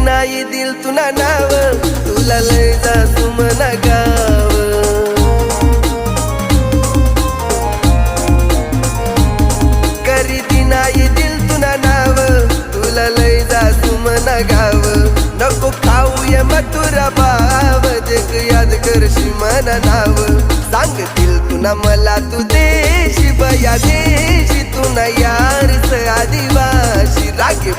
नाही दिल तुना नाव तुला लय जासू मना गाव करीती नाही दिल तुना नाव तुला लय जासू मना गाव नको खाऊया मथुरा बाव जग याद करशी मना नाव सांगतील तुना मला तू देशी बया देशी तुना यार स आदिवासी रागे